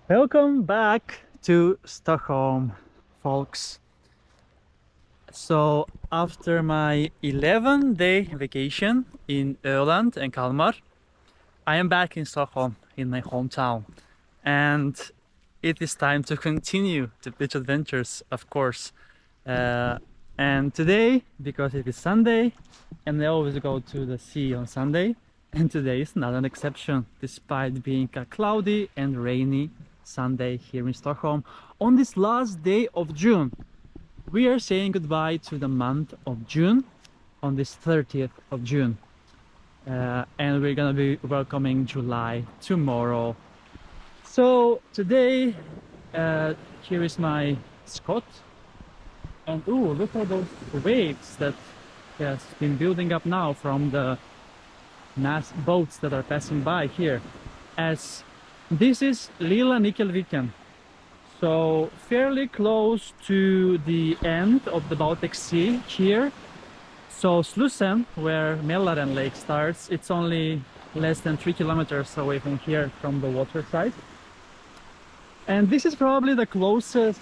Welcome back to Stockholm, folks. So, after my 11-day vacation in Öland and Kalmar, I am back in Stockholm, in my hometown. And it is time to continue the beach adventures, of course. And today, because it is Sunday, and I always go to the sea on Sunday, and today is not an exception, despite being a cloudy and rainy Sunday here in Stockholm. On this last day of June, we are saying goodbye to the month of June on this 30th of June. And we're gonna be welcoming July tomorrow. So today, here is my Scott. And ooh, look at those waves that has been building up now from the mass boats that are passing by here. As this is Lilla Nyckelviken, so fairly close to the end of the Baltic Sea here. So Slussen, where Mälaren Lake starts, it's only less than 3 kilometers away from here, from the water side. And this is probably the closest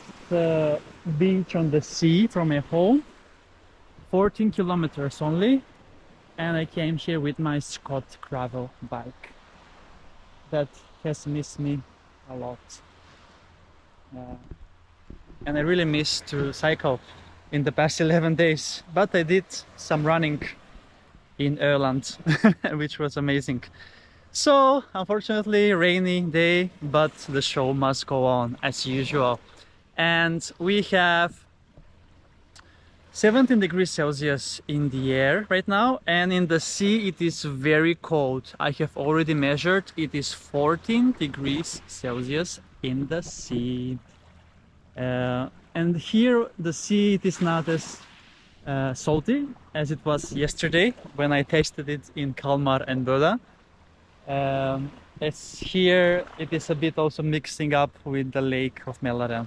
beach on the sea from my home. 14 kilometers only. And I came here with my Scott gravel bike. That has missed me a lot. And I really miss to cycle in the past 11 days. But I did some running in Öland, which was amazing. So, unfortunately, rainy day, but the show must go on as usual. And we have 17 degrees Celsius in the air right now, and in the sea it is very cold. I have already measured, it is 14 degrees Celsius in the sea. And here the sea, it is not as salty as it was yesterday when I tasted it in Kalmar and Lilla. It's here, it is a bit also mixing up with the lake of Mälaren.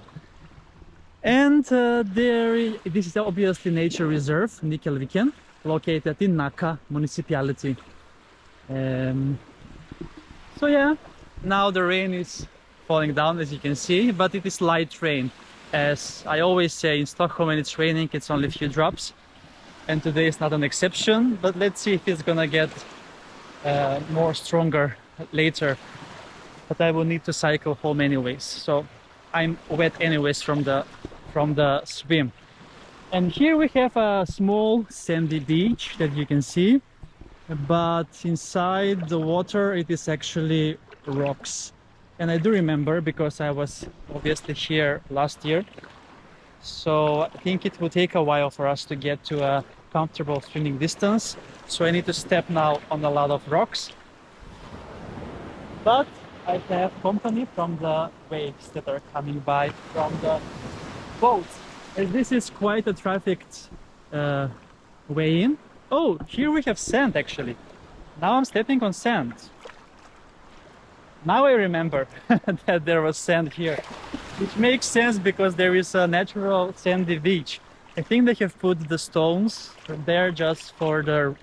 And this is obviously nature reserve, Nyckelviken, located in Nacka municipality. So yeah, now the rain is falling down, as you can see, but it is light rain. As I always say, in Stockholm when it's raining, it's only a few drops. And today is not an exception, but let's see if it's gonna get more stronger later. But I will need to cycle home anyways, so I'm wet anyways from the swim. And here we have a small sandy beach that you can see, but inside the water it is actually rocks. And I do remember because I was obviously here last year, so I think it will take a while for us to get to a comfortable swimming distance. So I need to step now on a lot of rocks, but I have company from the waves that are coming by from the boats, as this is quite a trafficked way in. Oh, here we have sand actually. Now I'm stepping on sand. Now I remember that there was sand here, which makes sense because there is a natural sandy beach. I think they have put the stones there just for the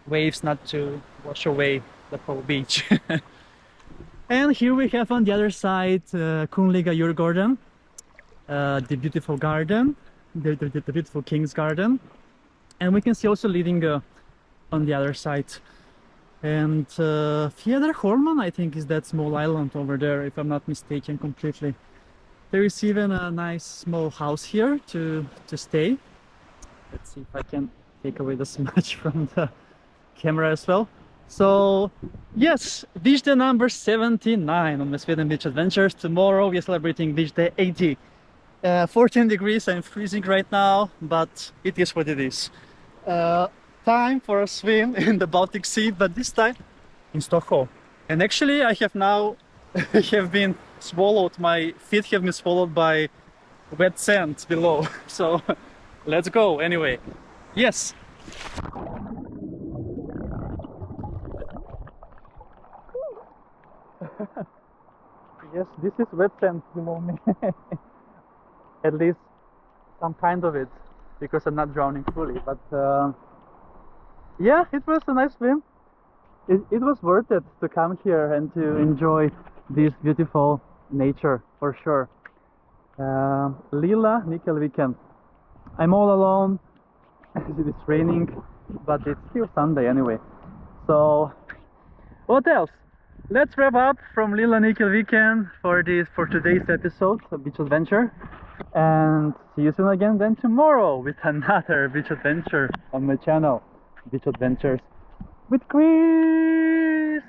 waves not to wash away the whole beach. And here we have on the other side Kungliga Djurgården, the beautiful garden, the beautiful King's Garden. And we can see also Lidingö on the other side. And Fjäderholmen, I think, is that small island over there, if I'm not mistaken completely. There is even a nice small house here to stay. Let's see if I can take away the smudge from the camera as well. So yes, beach day number 79 on my Sweden Beach Adventures. Tomorrow we are celebrating beach day 80. 14 degrees, I'm freezing right now, but it is what it is. Time for a swim in the Baltic Sea, but this time in Stockholm. And actually I have now have been swallowed, my feet have been swallowed by wet sand below. So let's go anyway. Yes. Yes, this is wet sand below me. At least some kind of it, because I'm not drowning fully. But yeah, it was a nice swim. It was worth it to come here and to enjoy this beautiful nature for sure. Lilla, Nyckelviken. I'm all alone. It's raining, but it's still Sunday anyway. So, what else? Let's wrap up from Lilla Nyckelviken for today's episode of Beach Adventure. And see you soon again then tomorrow with another beach adventure on my channel, Beach Adventures with Chris.